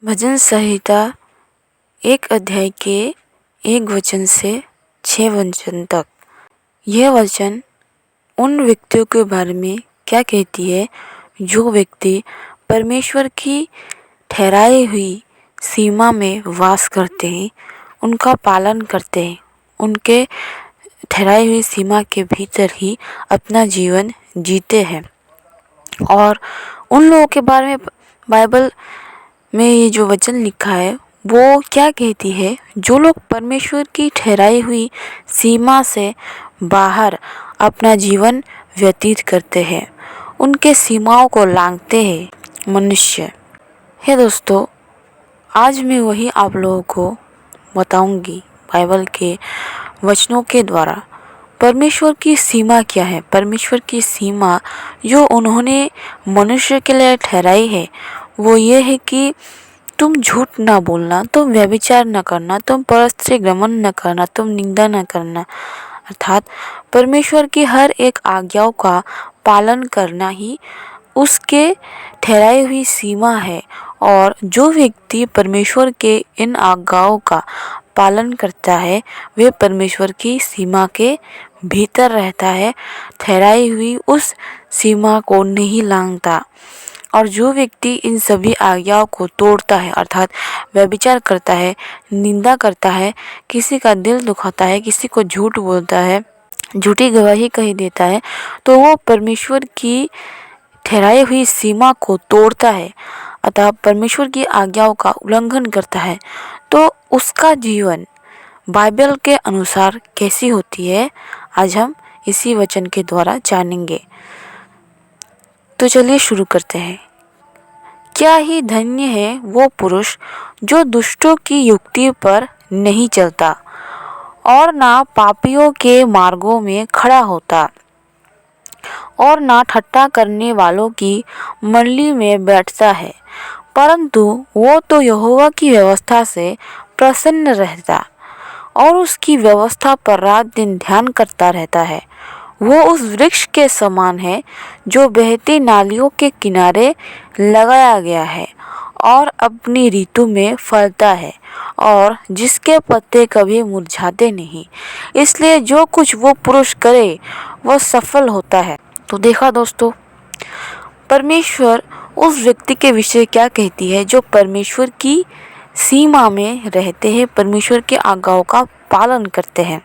भजन संहिता 1 अध्याय के 1 वचन से 6 वचन तक। यह वचन उन व्यक्तियों के बारे में क्या कहती है जो व्यक्ति परमेश्वर की ठहराई हुई सीमा में वास करते हैं, उनका पालन करते हैं, उनके ठहराई हुई सीमा के भीतर ही अपना जीवन जीते हैं। और उन लोगों के बारे में बाइबल में ये जो वचन लिखा है वो क्या कहती है, जो लोग परमेश्वर की ठहराई हुई सीमा से बाहर अपना जीवन व्यतीत करते हैं, उनके सीमाओं को लांघते हैं मनुष्य। हे दोस्तों, आज मैं वही आप लोगों को बताऊंगी बाइबल के वचनों के द्वारा। परमेश्वर की सीमा क्या है? परमेश्वर की सीमा जो उन्होंने मनुष्य के लिए ठहराई है वो ये है कि तुम झूठ ना बोलना, तुम व्यभिचार न करना, तुम परस्त्री गमन न करना, तुम निंदा न करना। अर्थात परमेश्वर की हर एक आज्ञाओं का पालन करना ही उसके ठहराई हुई सीमा है। और जो व्यक्ति परमेश्वर के इन आज्ञाओं का पालन करता है वह परमेश्वर की सीमा के भीतर रहता है, ठहराई हुई उस सीमा को नहीं लांघता। और जो व्यक्ति इन सभी आज्ञाओं को तोड़ता है, अर्थात व्यभिचार करता है, निंदा करता है, किसी का दिल दुखाता है, किसी को झूठ बोलता है, झूठी गवाही कही देता है, तो वो परमेश्वर की ठहराई हुई सीमा को तोड़ता है, अतः परमेश्वर की आज्ञाओं का उल्लंघन करता है। तो उसका जीवन बाइबल के अनुसार कैसी होती है, आज हम इसी वचन के द्वारा जानेंगे। तो चलिए शुरू करते हैं। क्या ही धन्य है वो पुरुष जो दुष्टों की युक्ति पर नहीं चलता और ना पापियों के मार्गों में खड़ा होता और ना ठट्ठा करने वालों की मंडली में बैठता है, परंतु वो तो यहोवा की व्यवस्था से प्रसन्न रहता और उसकी व्यवस्था पर रात दिन ध्यान करता रहता है। वो उस वृक्ष के समान है जो बहती नालियों के किनारे लगाया गया है और अपनी ऋतु में फलता है और जिसके पत्ते कभी मुरझाते नहीं। इसलिए जो कुछ वो पुरुष करे वह सफल होता है। तो देखा दोस्तों, परमेश्वर उस व्यक्ति के विषय क्या कहती है जो परमेश्वर की सीमा में रहते हैं, परमेश्वर के आज्ञाओं का पालन करते हैं।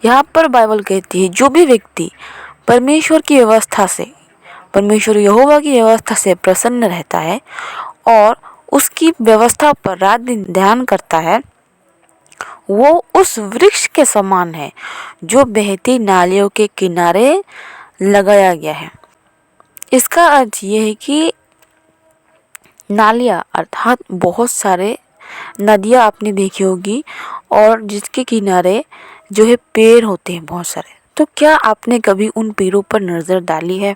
यहाँ पर बाइबल कहती है जो भी व्यक्ति परमेश्वर की व्यवस्था से, परमेश्वर यहोवा की व्यवस्था से प्रसन्न रहता है और उसकी व्यवस्था पर रात दिन ध्यान करता है, वो उस वृक्ष के समान है जो बहती नालियों के किनारे लगाया गया है। इसका अर्थ ये है कि नालियाँ अर्थात बहुत सारे नदियाँ आपने देखी होगी और जिसके किनारे जो है पेड़ होते हैं बहुत सारे। तो क्या आपने कभी उन पेड़ों पर नज़र डाली है?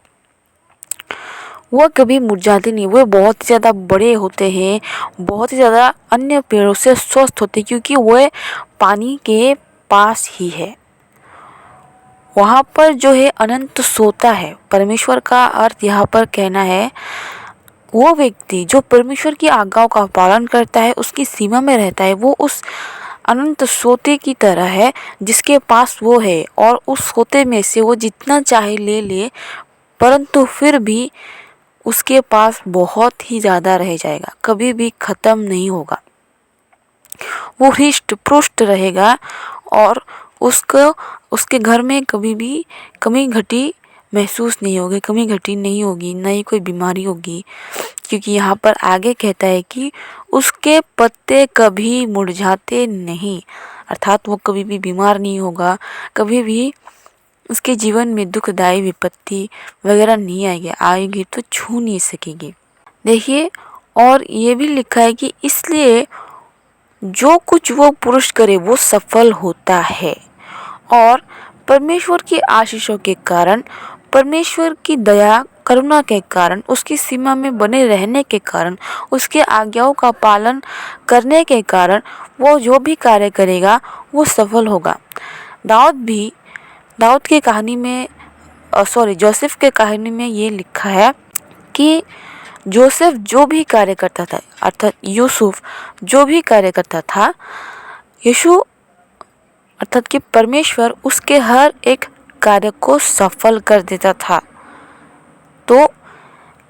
वह कभी मुरझाते नहीं, वो बहुत ही ज़्यादा बड़े होते हैं, बहुत ही ज़्यादा अन्य पेड़ों से स्वस्थ होते हैं क्योंकि वह पानी के पास ही है। वहाँ पर जो है अनंत सोता है। परमेश्वर का अर्थ यहाँ पर कहना है वो व्यक्ति जो परमेश्वर की आज्ञाओं का पालन करता है, उसकी सीमा में रहता है, वो उस अनंत सोते की तरह है जिसके पास वो है और उस सोते में से वो जितना चाहे ले ले, परंतु फिर भी उसके पास बहुत ही ज़्यादा रह जाएगा, कभी भी ख़त्म नहीं होगा। वो हृष्ट पुष्ट रहेगा और उसको उसके घर में कभी भी कमी घटी महसूस नहीं होगी, कमी घटी नहीं होगी, ना ही कोई बीमारी होगी, क्योंकि यहाँ पर आगे कहता है कि उसके पत्ते कभी मुरझाते नहीं, अर्थात वो कभी भी बीमार नहीं होगा, कभी भी उसके जीवन में दुखदायी विपत्ति वगैरह नहीं आएगी तो छू नहीं सकेगी। देखिए, और ये भी लिखा है कि इसलिए जो कुछ वो पुरुष करे वो सफल होता है। और परमेश्वर की आशीषों के कारण, परमेश्वर की दया करुणा के कारण, उसकी सीमा में बने रहने के कारण, उसके आज्ञाओं का पालन करने के कारण वो जो भी कार्य करेगा वो सफल होगा। दाऊद की कहानी में जोसेफ के कहानी में ये लिखा है कि जोसेफ जो भी कार्य करता था, अर्थात यूसुफ जो भी कार्य करता था, यीशु अर्थात कि परमेश्वर उसके हर एक कार्य को सफल कर देता था। तो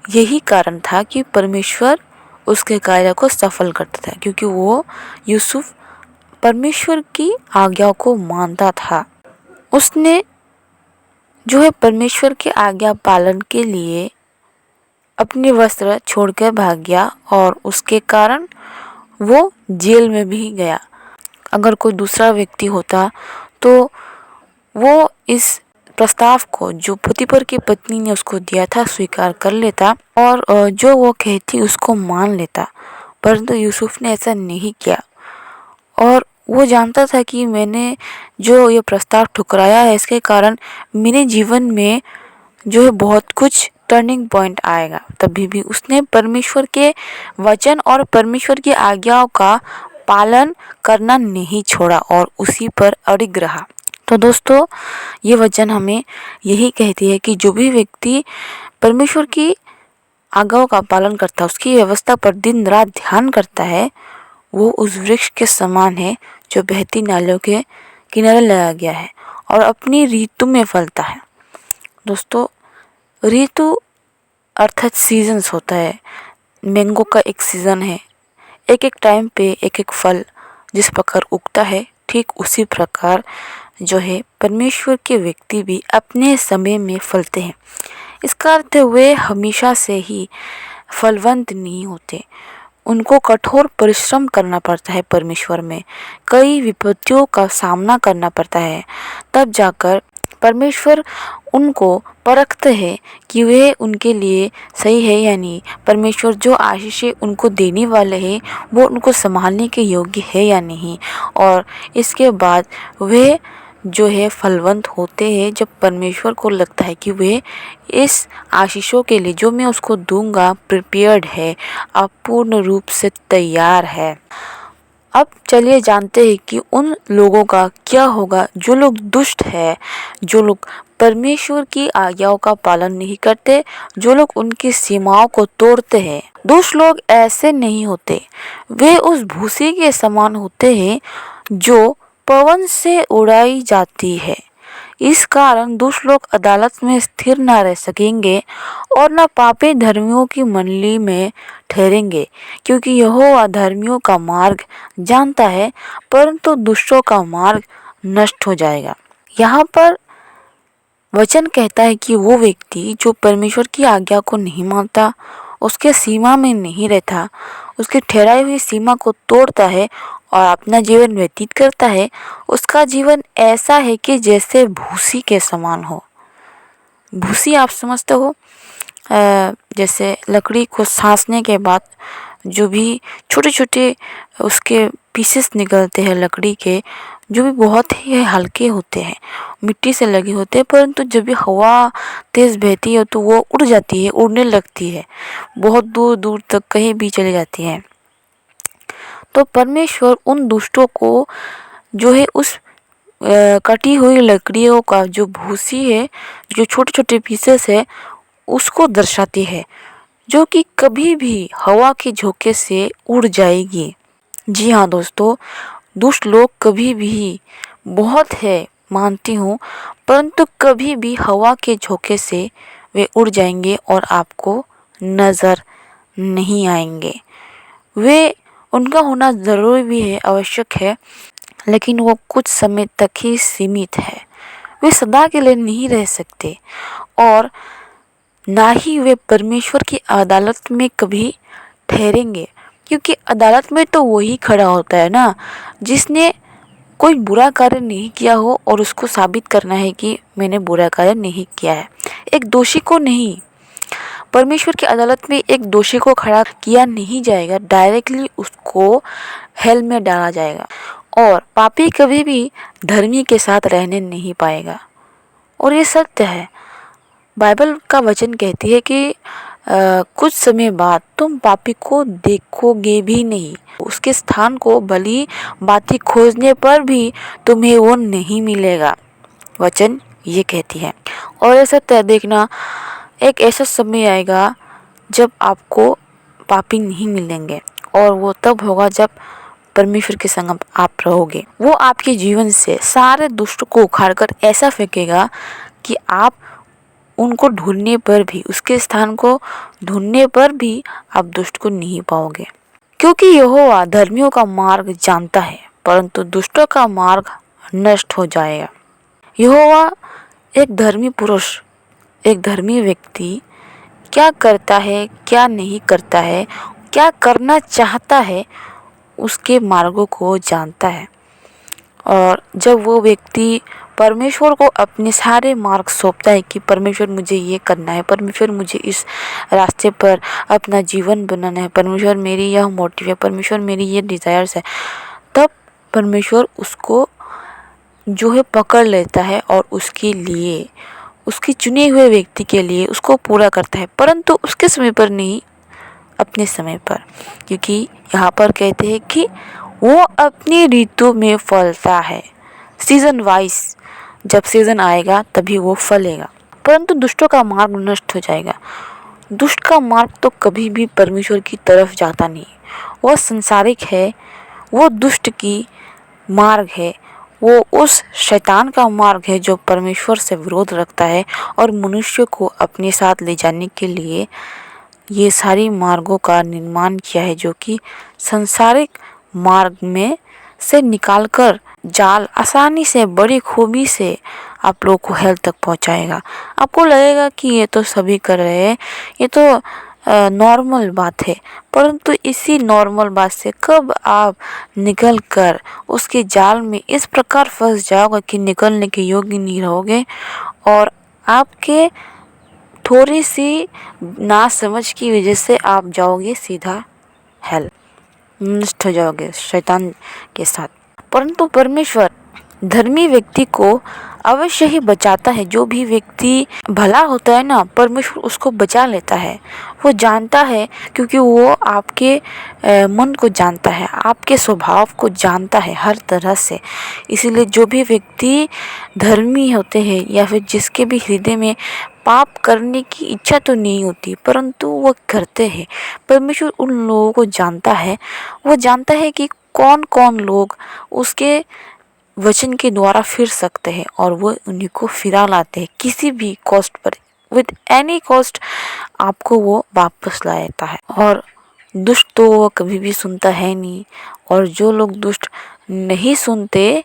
यही कारण था कि परमेश्वर उसके कार्य को सफल करता था, क्योंकि वो यूसुफ परमेश्वर की आज्ञा को मानता था। उसने जो है परमेश्वर की आज्ञा पालन के लिए अपने वस्त्र छोड़कर भाग गया और उसके कारण वो जेल में भी गया। अगर कोई दूसरा व्यक्ति होता तो वो इस प्रस्ताव को जो पोतीफर की पत्नी ने उसको दिया था स्वीकार कर लेता और जो वो कहती उसको मान लेता, परंतु यूसुफ ने ऐसा नहीं किया। और वो जानता था कि मैंने जो ये प्रस्ताव ठुकराया है, इसके कारण मेरे जीवन में जो है बहुत कुछ टर्निंग पॉइंट आएगा। तभी भी उसने परमेश्वर के वचन और परमेश्वर की आज्ञाओं का पालन करना नहीं छोड़ा और उसी पर अड़िग रहा। तो दोस्तों, ये वचन हमें यही कहती है कि जो भी व्यक्ति परमेश्वर की आज्ञाओं का पालन करता है, उसकी व्यवस्था पर दिन रात ध्यान करता है, वो उस वृक्ष के समान है जो बहती नालियों के किनारे लगाया गया है और अपनी ऋतु में फलता है। दोस्तों, ऋतु अर्थात सीजन्स होता है। मैंगो का एक सीज़न है, एक एक टाइम पे एक एक फल जिस प्रकार उगता है, ठीक उसी प्रकार जो है परमेश्वर के व्यक्ति भी अपने समय में फलते हैं। इसका अर्थ वे हमेशा से ही फलवंत नहीं होते, उनको कठोर परिश्रम करना पड़ता है। परमेश्वर में कई विपत्तियों का सामना करना पड़ता है, तब जाकर परमेश्वर उनको परखते हैं कि वे उनके लिए सही है या नहीं। परमेश्वर जो आशीषें उनको देने वाले हैं वो उनको संभालने के योग्य है या नहीं। और इसके बाद वे जो है फलवंत होते हैं जब परमेश्वर को लगता है कि वे इस आशीषों के लिए जो मैं उसको दूंगा प्रिपेयर्ड है, अब पूर्ण रूप से तैयार है। अब चलिए जानते हैं कि उन लोगों का क्या होगा जो लोग दुष्ट है, जो लोग परमेश्वर की आज्ञाओं का पालन नहीं करते, जो लोग उनकी सीमाओं को तोड़ते हैं। दुष्ट लोग ऐसे नहीं होते, वे उस भूसी के समान होते हैं जो पवन से उड़ाई जाती है। इस कारण दुष्ट लोग अदालत में स्थिर न रह सकेंगे और न पापी धर्मियों की मंडली में ठहरेंगे, क्योंकि यहोवा धर्मियों का मार्ग जानता है, परंतु दुष्टों का मार्ग नष्ट हो जाएगा। यहाँ पर वचन कहता है कि वो व्यक्ति जो परमेश्वर की आज्ञा को नहीं मानता, उसके सीमा में नहीं रहता, उसकी ठहराई हुई सीमा को तोड़ता है और अपना जीवन व्यतीत करता है, उसका जीवन ऐसा है कि जैसे भूसी के समान हो। भूसी आप समझते हो, जैसे लकड़ी को सासने के बाद जो भी छोटे छोटे उसके पीसेस निकलते हैं लकड़ी के, जो भी बहुत ही हल्के होते हैं, मिट्टी से लगे होते हैं, परंतु जब भी हवा तेज़ बहती है तो वो उड़ जाती है, उड़ने लगती है, बहुत दूर दूर तक कहीं भी चली जाती है। तो परमेश्वर उन दुष्टों को जो है उस कटी हुई लकड़ियों का जो भूसी है, जो छोटे छोटे पीसेस है, उसको दर्शाती है, जो कि कभी भी हवा के झोंके से उड़ जाएगी। जी हाँ दोस्तों, दुष्ट लोग कभी भी, बहुत है मानती हूँ, परंतु कभी भी हवा के झोंके से वे उड़ जाएंगे और आपको नज़र नहीं आएंगे। वे उनका होना ज़रूरी भी है, आवश्यक है, लेकिन वो कुछ समय तक ही सीमित है। वे सदा के लिए नहीं रह सकते और ना ही वे परमेश्वर की अदालत में कभी ठहरेंगे, क्योंकि अदालत में तो वही खड़ा होता है ना जिसने कोई बुरा कार्य नहीं किया हो और उसको साबित करना है कि मैंने बुरा कार्य नहीं किया है। एक दोषी को नहीं, परमेश्वर की अदालत में एक दोषी को खड़ा किया नहीं जाएगा, डायरेक्टली उसको हेल में डाला जाएगा। और पापी कभी भी धर्मी के साथ रहने नहीं पाएगा, और ये सत्य है। बाइबल का वचन कहती है कि कुछ समय बाद तुम पापी को देखोगे भी नहीं, उसके स्थान को भली बातें खोजने पर भी तुम्हें वो नहीं मिलेगा। वचन ये कहती है। और ऐसा तय देखना, एक ऐसा समय आएगा जब आपको पापी नहीं मिलेंगे, और वो तब होगा जब परमेश्वर के संग आप रहोगे। वो आपके जीवन से सारे दुष्ट को उखाड़कर ऐसा फेंकेगा कि आप उनको ढूंढने पर भी, उसके स्थान को ढूंढने पर भी आप दुष्ट को नहीं पाओगे। क्योंकि यहोवा धर्मियों का मार्ग जानता है, परंतु दुष्टों का मार्ग नष्ट हो जाएगा। यहोवा एक धर्मी पुरुष, एक धर्मी व्यक्ति क्या करता है, क्या नहीं करता है, क्या करना चाहता है, उसके मार्गों को जानता है। और जब वो व्यक्ति परमेश्वर को अपने सारे मार्ग सौंपता है कि परमेश्वर मुझे ये करना है, परमेश्वर मुझे इस रास्ते पर अपना जीवन बनाना है, परमेश्वर मेरी यह मोटिव है, परमेश्वर मेरी ये डिज़ायर्स है, तब परमेश्वर उसको जो है पकड़ लेता है और उसके लिए, उसके चुने हुए व्यक्ति के लिए उसको पूरा करता है, परंतु उसके समय पर नहीं, अपने समय पर। क्योंकि यहाँ पर कहते हैं कि वो अपनी ऋतु में फलता है, सीजन वाइज, जब सीजन आएगा तभी वो फलेगा। परंतु दुष्टों का मार्ग नष्ट हो जाएगा। दुष्ट का मार्ग तो कभी भी परमेश्वर की तरफ जाता नहीं, वो संसारिक है, वो दुष्ट की मार्ग है, वो उस शैतान का मार्ग है जो परमेश्वर से विरोध रखता है और मनुष्य को अपने साथ ले जाने के लिए ये सारी मार्गों का निर्माण किया है, जो कि संसारिक मार्ग में से निकालकर जाल आसानी से, बड़ी खूबी से आप लोगों को हेल्थ तक पहुंचाएगा। आपको लगेगा कि ये तो सभी कर रहे हैं, ये तो नॉर्मल बात है, परंतु इसी नॉर्मल बात से कब आप निकल कर उसके जाल में इस प्रकार फंस जाओगे कि निकलने के योग्य नहीं रहोगे, और आपके थोड़ी सी नासमझ की वजह से आप जाओगे सीधा हेल, नष्ट हो जाओगे शैतान के साथ। परंतु परमेश्वर धर्मी व्यक्ति को अवश्य ही बचाता है। जो भी व्यक्ति भला होता है ना, परमेश्वर उसको बचा लेता है। वो जानता है, क्योंकि वो आपके मन को जानता है, आपके स्वभाव को जानता है हर तरह से। इसीलिए जो भी व्यक्ति धर्मी होते हैं, या फिर जिसके भी हृदय में पाप करने की इच्छा तो नहीं होती परंतु वो करते हैं, परमेश्वर उन लोगों को जानता है। वो जानता है कि कौन कौन लोग उसके वचन के द्वारा फिर सकते हैं, और वो उन्हीं को फिरा लाते हैं किसी भी cost per, with any cost आपको वो वापस लाता है। और दुष्ट तो वो कभी भी सुनता है नहीं, और जो लोग दुष्ट नहीं सुनते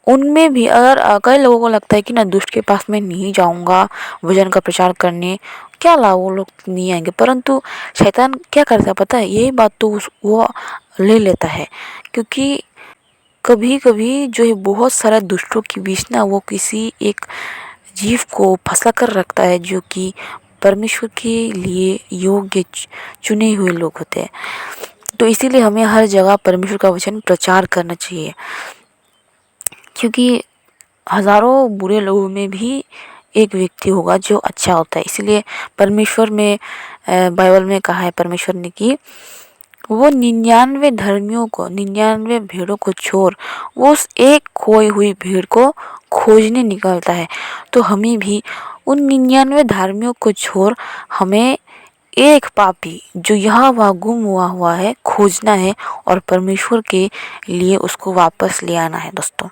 उनमें भी, अगर कई लोगों को लगता है कि ना दुष्ट के पास मैं नहीं जाऊंगा वचन का प्रचार करने, क्या ला वो लोग नहीं आएंगे, परंतु शैतान क्या करता है पता है, यही बात तो वो ले लेता है। क्योंकि कभी कभी जो है बहुत सारा दुष्टों के बीच ना वो किसी एक जीव को फंसा कर रखता है, जो कि परमेश्वर के लिए योग्य चुने हुए लोग होते हैं। तो इसीलिए हमें हर जगह परमेश्वर का वचन प्रचार करना चाहिए, क्योंकि हजारों बुरे लोगों में भी एक व्यक्ति होगा जो अच्छा होता है। इसलिए परमेश्वर में, बाइबल में कहा है परमेश्वर ने कि वो 99 धर्मियों को, 99 भेड़ों को छोड़ वो उस एक खोई हुई भेड़ को खोजने निकलता है। तो हमें भी उन 99 धर्मियों को छोड़ हमें एक पापी जो यहाँ वहाँ गुम हुआ है खोजना है, और परमेश्वर के लिए उसको वापस ले आना है। दोस्तों,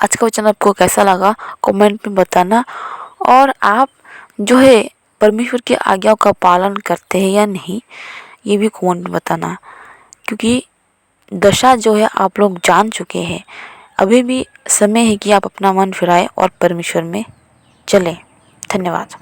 आज का वचन आपको कैसा लगा कमेंट में बताना, और आप जो है परमेश्वर की आज्ञाओं का पालन करते हैं या नहीं, ये भी कमेंट में बताना। क्योंकि दशा जो है आप लोग जान चुके हैं, अभी भी समय है कि आप अपना मन फिराएं और परमेश्वर में चलें। धन्यवाद।